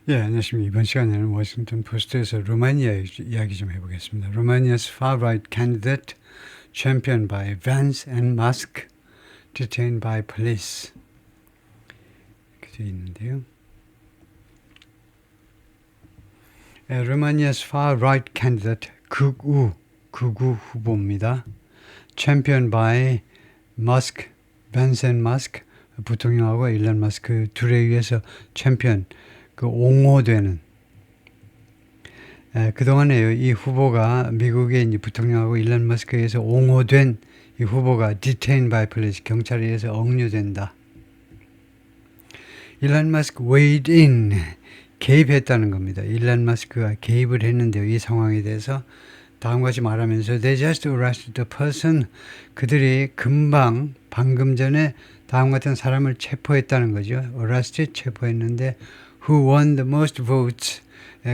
예, 안녕하십니까. 이번 시간에는 워싱턴 포스트에서 루마니아 이야기 좀 해보겠습니다. Romania's far-right candidate championed by Vance and Musk detained by police. 이렇게 되어 있는데요. 루마니아's far-right candidate 극우 후보입니다. championed by Musk, Vance and Musk, 부통령하고 일론 마스크 둘에 의해서 챔피언, 옹호되는 그동안에 이 후보가 미국의 이제 부통령하고 일론 머스크에 의해서 옹호된 이 후보가 detained by police, 경찰에 의해서 억류된다. 일론 머스크 weighed in, 개입했다는 겁니다. 일론 머스크가 개입을 했는데요. 이 상황에 대해서 다음과 같이 말하면서 they just arrested the person, 그들이 방금 전에 다음 같은 사람을 체포했다는 거죠. arrested, 체포했는데 who won the most votes,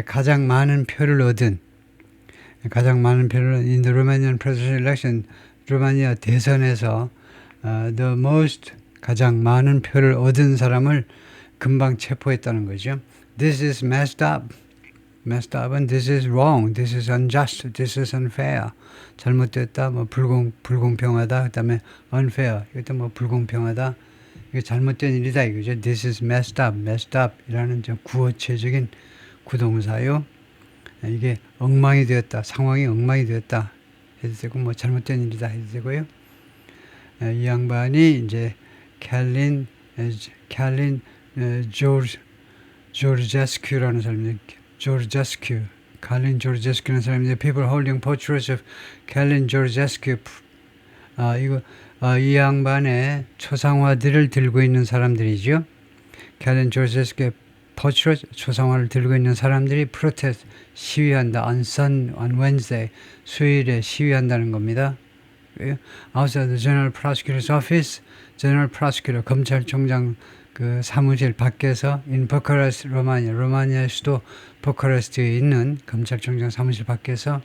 가장 많은 표를 얻은 in the Romanian presidential election, 루마니아 대선에서 the most, 가장 많은 표를 얻은 사람을 금방 체포했다는 거죠. This is messed up and this is wrong, this is unjust, this is unfair. 잘못됐다, 불공평하다, 그 다음에 unfair, 이것도 불공평하다, 이게 잘못된 일이다 이거죠. This is messed up 이라는 좀 구어체적인 구동사요. 이게 엉망이 되었다, 상황이 엉망이 되었다 해도 되고, 잘못된 일이다 해도 되고요. 이 양반이 이제 캘린 조르제스큐라는 사람인데, 칼린 조르제스큐라는 사람인데, people holding portraits of 캘린 조르제스큐, 이 양반의 초상화들을 들고 있는 사람들이죠. 캘린 조르제스큐의 portrait, 초상화를 들고 있는 사람들이 protest, 시위한다. on Wednesday, 수요일에 시위한다는 겁니다. outside the General Prosecutor's Office, General Prosecutor, 검찰총장 그 사무실 밖에서 in Bucharest, 로마니아 수도 부카레스트에 있는 검찰총장 사무실 밖에서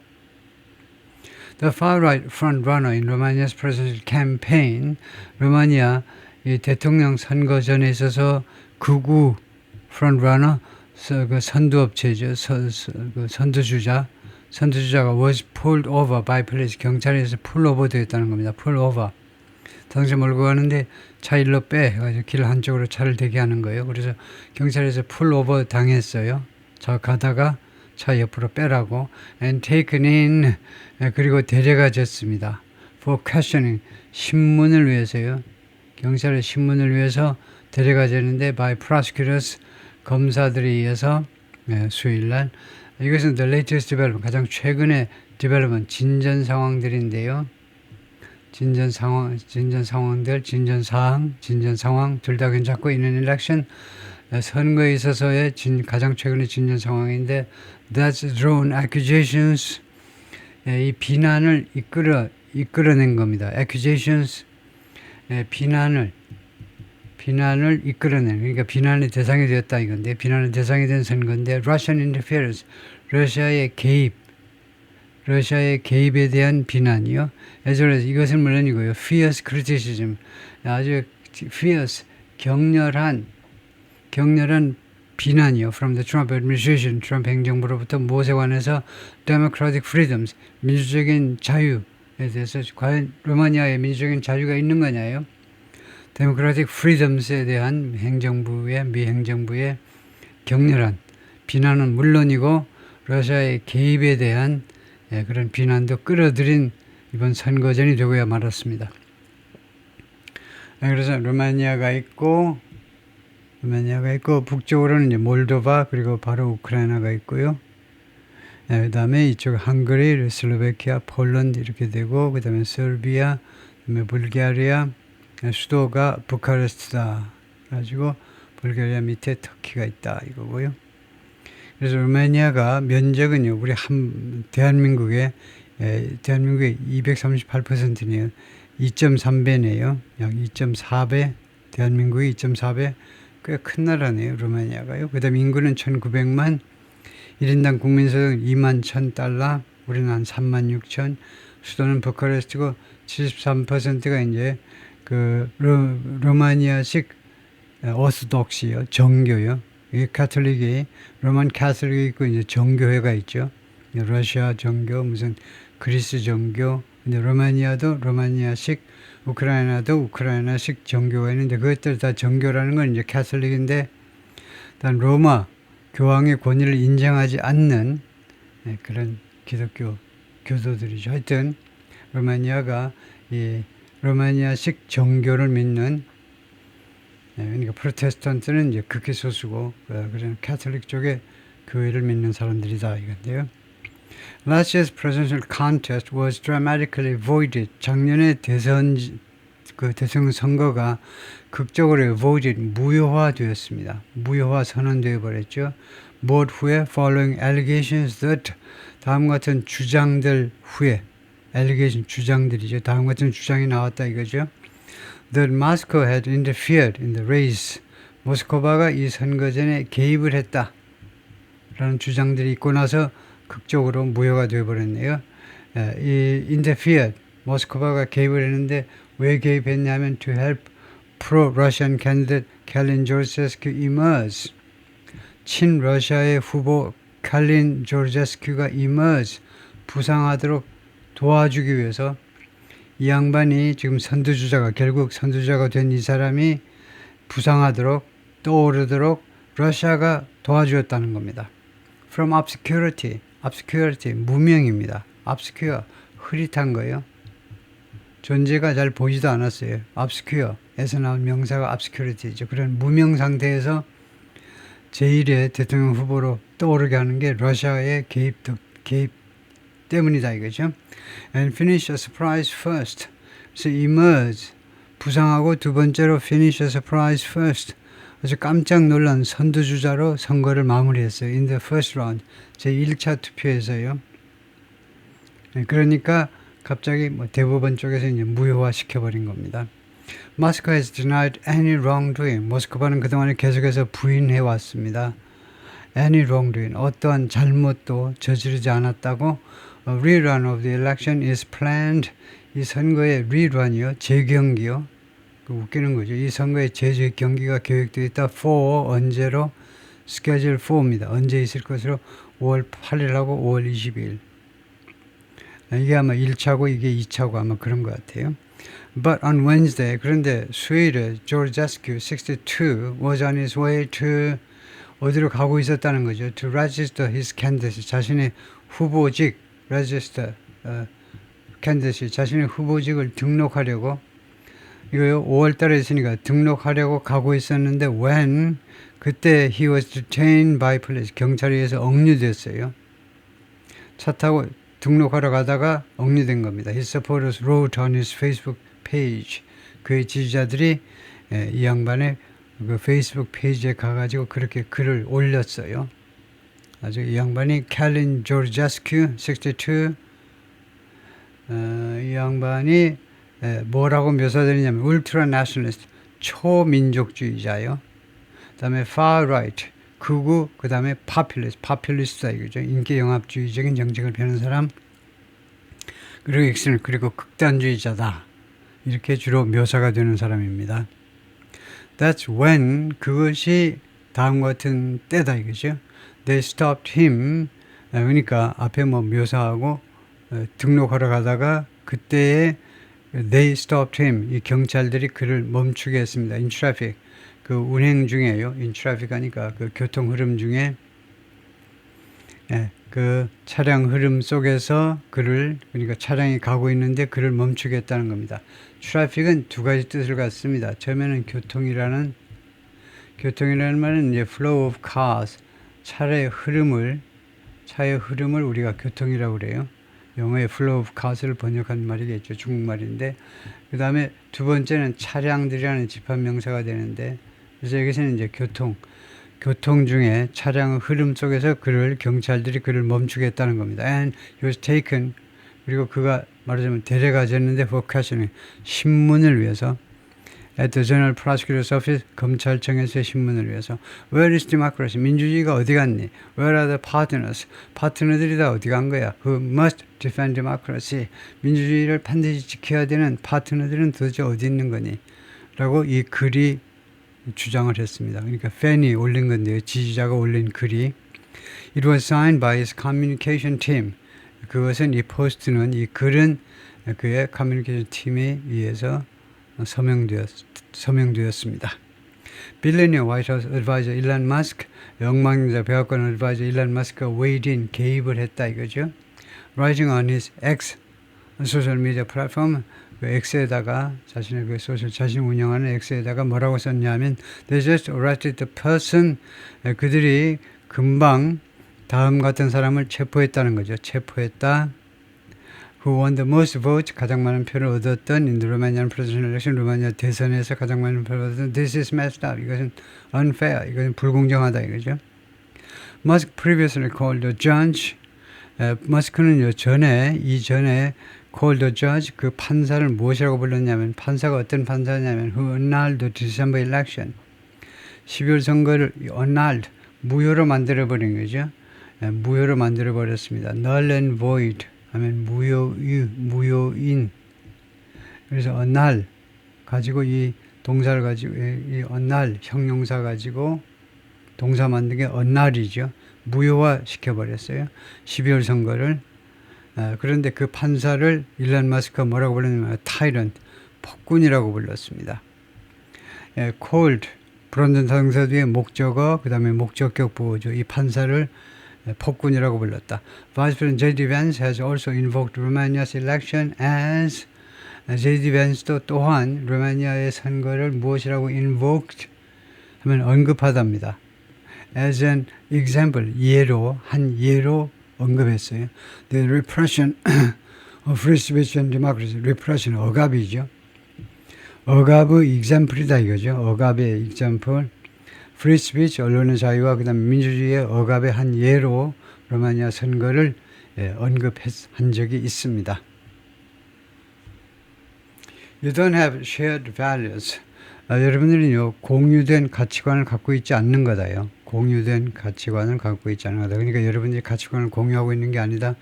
The far-right front-runner in Romania's presidential campaign, 루마니아 이 대통령 선거전에 있어서 극우 front-runner, 그 선두업체죠, 선두주자가 was pulled over by police, 경찰에서 pull-over 되었다는 겁니다. pull-over. 당시 몰고 가는데 차 일로 빼 해가지고 길 한쪽으로 차를 대게 하는 거예요. 그래서 경찰에서 pull-over 당했어요. 저 가다가 차 옆으로 빼라고. and taken in, 그리고 데려가졌습니다. for questioning, 신문을 위해서요. 경찰의 신문을 위해서 데려가졌는데 by prosecutors, 검사들에 의해서 수요일날. 이것은 the latest development, 가장 최근의 development, 진전 상황들인데요. 진전 상황 둘 다 괜찮고 in an election, 선거에 있어서의 가장 최근의 진전 상황인데 that's drawn accusations, 이 비난을 이끌어낸 겁니다. accusations, 비난을 이끌어낸, 그러니까 비난의 대상이 되었다 이건데, 비난의 대상이 된 선거인데 Russian interference, 러시아의 개입에 대한 비난이요. as well as, 이것은 물론이고요. fierce criticism, 아주 fierce, 격렬한 비난이요. from the Trump administration, 트럼프 행정부로부터 무엇에 관해서 democratic freedoms, 민주적인 자유에 대해서 과연 루마니아에 민주적인 자유가 있는 거냐요. democratic freedoms에 대한 미 행정부의 격렬한 비난은 물론이고 러시아의 개입에 대한 그런 비난도 끌어들인 이번 선거전이 되고야 말았습니다. 그래서 루마니아가 있고 북쪽으로는 이제 몰도바, 그리고 바로 우크라이나가 있고요. 그 다음에 이쪽 헝가리, 슬로베키아, 폴란드 이렇게 되고, 그 다음에 서비아, 그다음에 불가리아, 수도가 부카레스트다. 가지고 불가리아 밑에 터키가 있다 이거고요. 그래서 루마니아가 면적은요, 우리 대한민국의 238%네요. 2.3배네요. 약 2.4배, 대한민국이 2.4배, 꽤 큰 나라네요, 루마니아가요. 그 다음에 인구는 1,900만, 1인당 국민소득 2만 1,000달러, 우리는 한 3만 6천, 수도는 부카레스트고 73%가 이제 그 루마니아식 오스독시요, 정교요. 이 카톨릭이 로만 카톨릭이 있고 이제 정교회가 있죠. 러시아 정교, 무슨 그리스 정교, 근데 로마니아도 로마니아식, 우크라이나도 우크라이나식 정교가 있는데 그것들 다 정교라는 건 이제 카톨릭인데 일단 로마 교황의 권위를 인정하지 않는 그런 기독교 교도들이죠. 하여튼 로마니아가 이 로마니아식 정교를 믿는 그러니까 프로테스탄트는 이제 극히 소수고 그런 카톨릭 쪽에 교회를 믿는 사람들이다 이건데요. Last year's presidential contest was dramatically voided. 작년에 대통령 선거가 극적으로 voided, 무효화되었습니다. 무효화 선언되어 버렸죠. 무엇 후에 following allegations that 다음 같은 주장들 후에 allegation 주장들이죠. 다음 같은 주장이 나왔다 이거죠. That Moscow had interfered in the race. 모스크바가 이 선거전에 개입을 했다. 라는 주장들이 있고 나서 극적으로 무효가 되어버렸네요. 이 interfered, 모스크바가 개입을 했는데 왜 개입했냐면 to help pro-Russian candidate Kalin Georgescu emerge. 친러시아의 후보 칼린 조르제스큐가 emerge, 부상하도록 도와주기 위해서 이 양반이 지금 선두주자가 결국 선두주자가 된 이 사람이 부상하도록 떠오르도록 러시아가 도와주었다는 겁니다. From obscurity, obscurity 무명입니다. obscure 흐릿한 거예요. 존재가 잘 보이지도 않았어요. obscure에서 나온 명사가 obscurity죠. 그런 무명 상태에서 제1의 대통령 후보로 떠오르게 하는 게 러시아의 개입 때문이다 이거죠. And finish a surprise first. 그래서 emerge, 부상하고 두 번째로 finish a surprise first. 아주 깜짝 놀란 선두주자로 선거를 마무리했어요. In the first round. 제1차 투표에서요. 그러니까 갑자기 대법원 쪽에서 이제 무효화 시켜버린 겁니다. Moscow has denied any wrongdoing. 모스크바는 그동안에 계속해서 부인해 왔습니다. Any wrongdoing. 어떠한 잘못도 저지르지 않았다고. A rerun of the election is planned. 이 선거의 rerun이요. 재경기요. 웃기는 거죠. 이 선거의 재경기가 계획되어 있다. for 언제로? schedule for입니다. 언제 있을 것으로 5월 8일하고 5월 22일. 이게 아마 1차고 이게 2차고 아마 그런 것 같아요. But on Wednesday, 그런데 수요일에 Georgescu, 62, was on his way to 어디로 가고 있었다는 거죠. To register his candidacy, 자신의 후보직, register, candidacy, 자신의 후보직을 등록하려고 이거요 5월 달에 있으니까 등록하려고 가고 있었는데 when 그때 he was detained by police 경찰에 의해서 억류됐어요. 차 타고 등록하러 가다가 억류된 겁니다. His supporters wrote on his Facebook page. 그의 지지자들이 이 양반의 그 페이스북 페이지에 가가지고 그렇게 글을 올렸어요. 아주 이 양반이 칼린 조르제스큐 62 이 양반이 뭐라고 묘사되느냐면 울트라 내셔널리스트 초민족주의자요. 그다음에 far right 극우 그다음에 파퓰리스트다 이거죠. 인기 영합주의적인 정책을 펴는 사람. 그리고 익스트림 그리고 극단주의자다. 이렇게 주로 묘사가 되는 사람입니다. That's when 그것이 다음과 같은 때다 이거죠. They stopped him. 그러니까 앞에 묘사하고 등록하러 가다가 그때에 they stopped him. 이 경찰들이 그를 멈추게 했습니다. In traffic. 그 운행 중에요. In traffic 하니까 그 교통 흐름 중에 그 차량 흐름 속에서 그를 그러니까 차량이 가고 있는데 그를 멈추게 했다는 겁니다. traffic은 두 가지 뜻을 갖습니다. 처음에는 교통이라는 말은 이제 flow of cars 차의 흐름을 우리가 교통이라고 그래요. 영어의 flow of cars를 번역한 말이겠죠. 중국말인데 그 다음에 두 번째는 차량들이라는 집합명사가 되는데 그래서 여기서는 이제 교통 중에 차량의 흐름 속에서 경찰들이 그를 멈추게 했다는 겁니다. And he was taken 그리고 그가 말하자면 데려가졌는데 for questioning 신문을 위해서 at the General Prosecutor's Office 검찰청에서의 신문을 위해서 Where is democracy? 민주주의가 어디 갔니? Where are the partners? 파트너들이 다 어디 간 거야? Who must defend democracy? 민주주의를 반드시 지켜야 되는 파트너들은 도대체 어디 있는 거니? 라고 이 글이 주장을 했습니다. 그러니까 팬이 올린 건데요. 지지자가 올린 글이 It was signed by his communication team. 그것은 이 포스트는 이 글은 그의 커뮤니케이션 팀에 의해서 서명되었습니다. 빌리니어 화이트하우스 어드바이저 일론 머스크, 영망자 백악관 어드바이저 일론 머스크가 weighed in, 개입을 했다 이거죠. Writing on his X 소셜 미디어 플랫폼 그 X에다가 자신의 그 자신이 운영하는 X에다가 뭐라고 썼냐면 They just arrested the person. 그들이 금방 다음 같은 사람을 체포했다는 거죠. 체포했다. Who won the most votes, 가장 많은 표를 얻었던 in the Romanian presidential election, 루마니아 대선에서 가장 많은 표를 얻었던 This is messed up. 이것은 unfair. 이것은 불공정하다 이거죠. Musk previously called the judge. 머스크는 이전에 called the judge, 그 판사를 무엇이라고 불렀냐면 판사가 어떤 판사냐면 who annulled the December election. 12월 선거를 annulled, 무효로 만들어버린 거죠. 무효로 만들어버렸습니다. null and void 하면 무효인. 그래서 annul 가지고 이 동사를 가지고 이 annul 형용사 가지고 동사 만든 게 annull이죠. 무효화 시켜버렸어요. 12월 선거를. 그런데 그 판사를 일론 머스크가 뭐라고 불렀냐면 tyrant, 폭군이라고 불렀습니다. called, 불완전 사동사 뒤에 목적어, 그 다음에 목적격 보호죠. 이 판사를 폭군이라고 불렀다. Vice President J.D. Vance has also invoked Romania's election as J.D. Vance도 또한 루마니아의 선거를 무엇이라고 invoked 하면 언급하답니다. As an example, 한 예로 언급했어요. The repression of free speech and democracy. repression, 억압이죠. 억압의 example이다 이거죠. 억압의 example. free speech, 언론의 자유와 그 다음에 민주주의의 억압의 한 예로 루마니아 선거를 언급한 적이 있습니다. You don't have shared values. 여러분들은요, 공유된 가치관을 갖고 있지 않는 거다요. 공유된 가치관을 갖고 있지 않는 거다. 그러니까 여러분들이 가치관을 공유하고 있는 게 아니다.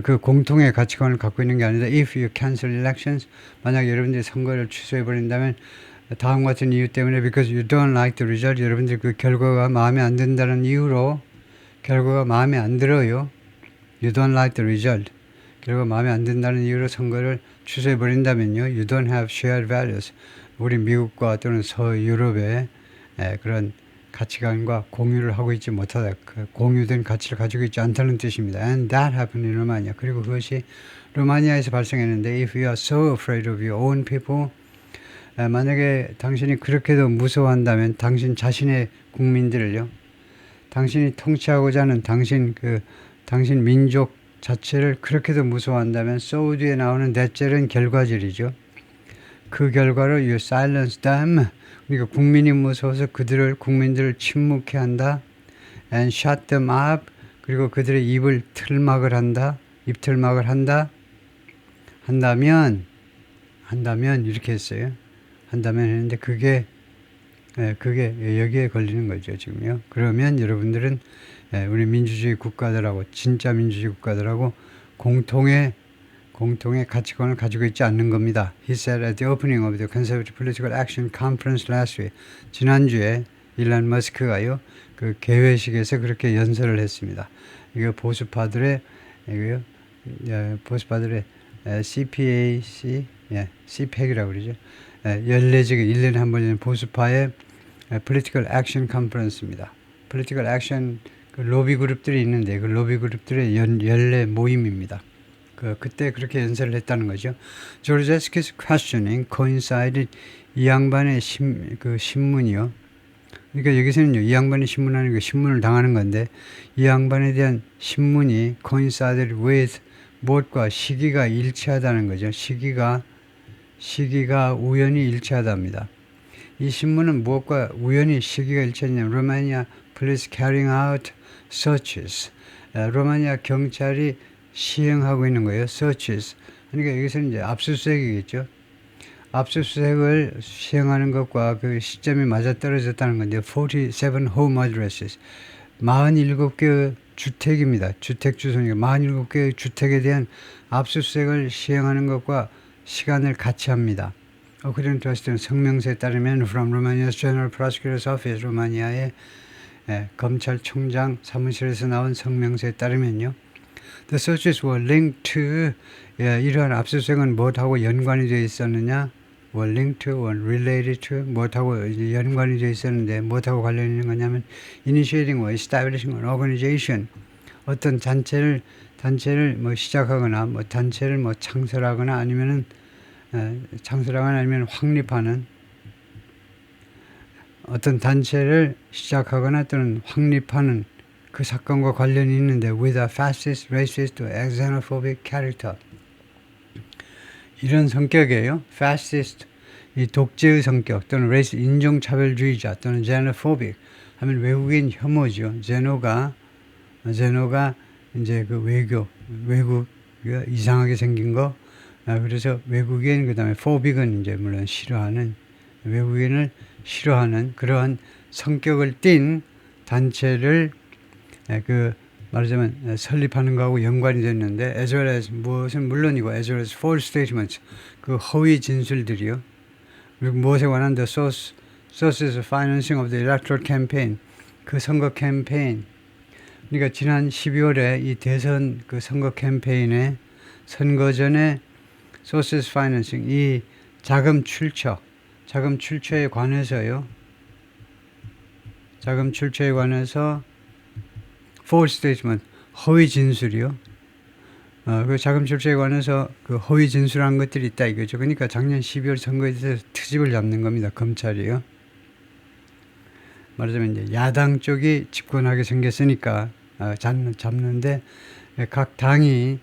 그 공통의 가치관을 갖고 있는 게 아니다. If you cancel elections, 만약 여러분들이 선거를 취소해버린다면 다음 같은 이유 때문에 because you don't like the result, 여러분들이 그 결과가 마음에 안 든다는 이유로 결과가 마음에 안 들어요. You don't like the result. 결과가 마음에 안 든다는 이유로 선거를 취소해버린다면요. You don't have shared values. 우리 미국과 또는 서유럽의 그런 가치관과 공유를 하고 있지 못하다. 그 공유된 가치를 가지고 있지 않다는 뜻입니다. And that happened in Romania. 그리고 그것이 루마니아에서 발생했는데 If you are so afraid of your own people, 만약에 당신이 그렇게도 무서워한다면 당신 자신의 국민들을요, 당신이 통치하고자 하는 당신 민족 자체를 그렇게도 무서워한다면 so 뒤에 나오는 that절은 결과절이죠. 그 결과로 you silence them. 그러니까 국민이 무서워서 국민들을 침묵케 한다. And shut them up. 그리고 그들의 입을 틀막을 한다. 입틀막을 한다. 한다면 이렇게 했어요. 한다면 했는데 그게 여기에 걸리는 거죠, 지금요. 그러면 여러분들은 우리 민주주의 국가들하고 진짜 민주주의 국가들하고 공통의 가치관을 가지고 있지 않는 겁니다. He said at the opening of the Conservative Political Action Conference last week. 지난주에 일론 머스크가요, 그 개회식에서 그렇게 연설을 했습니다. 이거 보수파들의 CPAC, CPAC이라고 그러죠. 연례적인 1년에 한 번 열리는 보수파의 Political Action Conference입니다. Political Action 그 로비 그룹들이 있는데 그 로비 그룹들의 연례 모임입니다. 그때 그렇게 연설을 했다는 거죠. 조르제스키's questioning coincided, 이 양반의 신문이요. 그러니까 여기서는요, 이 양반이 신문하는 게 신문을 당하는 건데 이 양반에 대한 신문이 coincided with 무엇과 시기가 일치하다는 거죠. 시기가 우연히 일치하답니다. 이 신문은 무엇과 우연히 시기가 일치했냐면 Romania police carrying out searches. 로마니아 경찰이 시행하고 있는 거예요. searches. 그러니까 여기서는 이제 압수수색이겠죠. 압수수색을 시행하는 것과 그 시점이 맞아떨어졌다는 건데 47 home addresses. 47개의 주택입니다. 주택 주소니까 47개의 주택에 대한 압수수색을 시행하는 것과 시간을 같이 합니다. According to us, 성명서에 따르면 from Romania's General Prosecutor's Office, 로마니아의 검찰총장 사무실에서 나온 성명서에 따르면요. The searches were linked to 이러한 압수수색은 무엇하고 연관이 되어 있었느냐? were linked to, were related to 무엇하고 연관이 되어 있었는데 무엇하고 관련이 있는 거냐면 initiating or establishing an organization 어떤 단체를 뭐 시작하거나 뭐 단체를 뭐 창설하거나 아니면은 아니면 확립하는 어떤 단체를 시작하거나 또는 확립하는 그 사건과 관련이 있는데 with a fascist, racist, or xenophobic character 이런 성격이에요. fascist 이 독재의 성격 또는 racist 인종차별주의자 또는 xenophobic 하면 외국인 혐오죠. 제노가 이제 그 외국 이상하게 생긴 거 그래서 외국인 그다음에 phobic은 이제 물론 싫어하는 외국인을 싫어하는 그러한 성격을 띤 단체를 말하자면 설립하는 거하고 연관이 됐는데 as well as 무엇은 물론이고 as well as false statements 그 허위 진술들이요. 그리고 무엇에 관한 the sources of financing of the electoral campaign 그 선거 캠페인 그러니까 지난 12월에 이 대선 그 선거 캠페인에 선거 전에 sources financing 이 자금 출처에 관해서요. 자금 출처에 관해서 false statement 허위 진술이요. 그 자금 출처에 관해서 그 허위 진술한 것들이 있다 이거죠. 그러니까 작년 12월 선거에 대해서 트집을 잡는 겁니다. 검찰이요. 말하자면 이제 야당 쪽이 집권하게 생겼으니까 잡는데 각 당이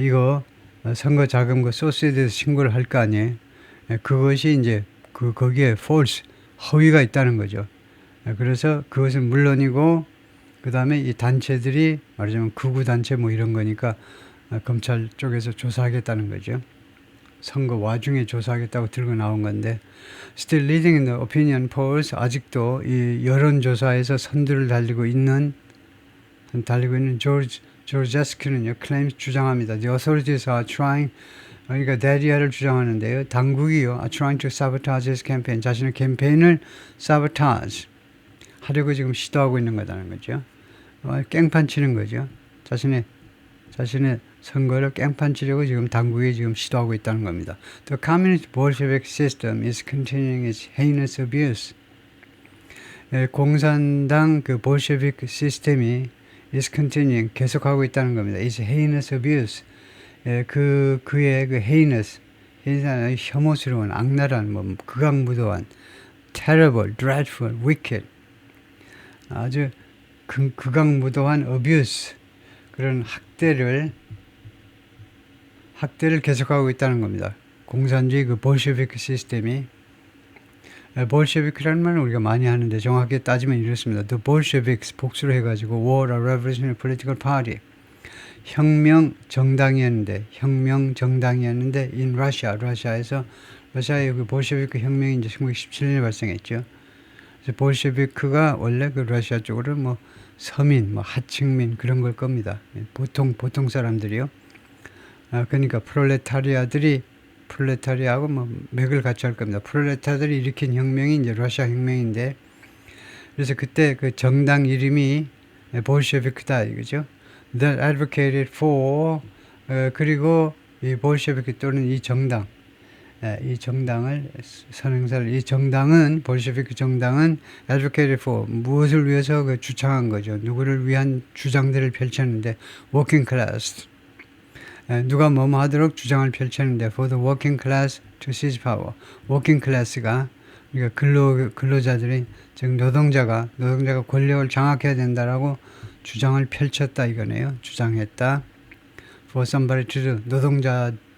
이거 선거 자금 그 소스에 대해서 신고를 할 거 아니에요. 그것이 이제 거기에 false 허위가 있다는 거죠. 그래서 그것은 물론이고 그 다음에 이 단체들이 말하자면 극우 단체 뭐 이런 거니까 검찰 쪽에서 조사하겠다는 거죠. 선거 와중에 조사하겠다고 들고 나온 건데 still leading in the opinion polls 아직도 이 여론조사에서 선두를 달리고 있는 조지 에스큐는요 claims 주장합니다. The authorities are trying 그러니까 대리아를 주장하는데요. 당국이요 are trying to sabotage his campaign 자신의 캠페인을 sabotage 하려고 지금 시도하고 있는 거다는 거죠. 깽판 치는 거죠. 자신의 선거를 깽판 치려고 지금 당국이 지금 시도하고 있다는 겁니다. The communist Bolshevik system is continuing its heinous abuse. 공산당 그 볼셰비크 시스템이 is continuing 계속하고 있다는 겁니다. It's heinous abuse. 그의 그 heinous 혐오스러운 악랄한 뭐 극악무도한 terrible, dreadful, wicked 아주 극악무도한 abuse 그런 학대를 계속하고 있다는 겁니다. 공산주의 그 볼셰비크 시스템이 볼셰비크라는 말은 우리가 많이 하는데 정확하게 따지면 이렇습니다. The Bolsheviks 복수로 해가지고 were a revolutionary political party 혁명 정당이었는데 in Russia 러시아의 그 볼셰비크 혁명이 이제 1917년에 발생했죠. 그래서 볼셰비크가 원래 그 러시아 쪽으로 뭐 서민, 뭐 하층민 그런 걸 겁니다. 보통 사람들이요. 그러니까 프롤레타리아하고 뭐 맥을 같이 할 겁니다. 프롤레타리아들이 일으킨 혁명이 이제 러시아 혁명인데 그래서 그때 그 정당 이름이 볼셰비크다 이거죠. That advocated for 그리고 이 볼셰비크 또는 이 정당을 이 정당은 볼셰비크 정당은 advocated for 무엇을 위해서 그 주창한 거죠. 누구를 위한 주장들을 펼쳤는데 working class 누가 뭐뭐 하도록 주장을 펼쳤는데 for the working class to seize power working class가 그러니까 근로자들이 즉 노동자가 권력을 장악해야 된다라고 주장을 펼쳤다 이거네요. 주장했다. For somebody to do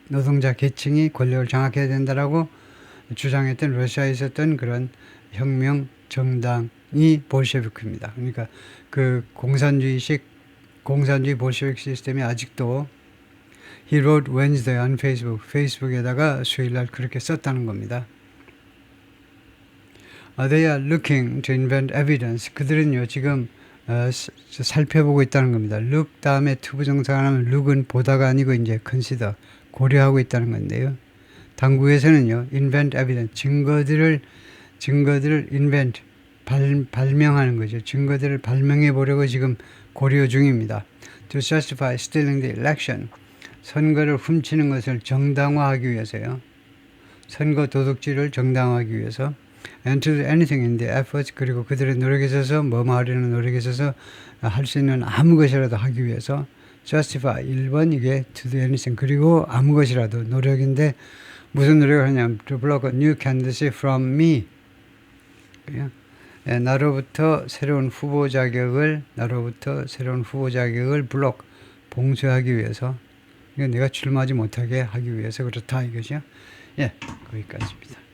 노동자 계층이 권력을 장악해야 된다라고 주장했던 러시아에 있었던 그런 혁명 정당이 볼셰비크입니다. 그러니까 그 공산주의 볼셰비크 시스템이 아직도 He wrote Wednesday on Facebook. 페이스북에다가 수요일날 그렇게 썼다는 겁니다. They are looking to invent evidence. 그들은요 지금 살펴보고 있다는 겁니다. look 다음에 투부정사가 나면 look은 보다가 아니고 이제 consider 고려하고 있다는 건데요. 당국에서는요, invent evidence, 증거들을 invent, 발명하는 거죠. 증거들을 발명해 보려고 지금 고려 중입니다. To justify stealing the election, 선거를 훔치는 것을 정당화하기 위해서요. 선거 도둑질을 정당화하기 위해서. And to do anything in the efforts, 그리고 그들의 노력에 있어서, 하려는 노력에 있어서 할 수 있는 아무 것이라도 하기 위해서. justify, 1번 이게 to do anything, 그리고 아무 것이라도 노력인데 무슨 노력을 하냐면 to block a new candidacy from me. 나로부터 새로운 후보 자격을 블록, 봉쇄하기 위해서. 이건 내가 출마하지 못하게 하기 위해서 그렇다 이거죠. 예, 거기까지입니다.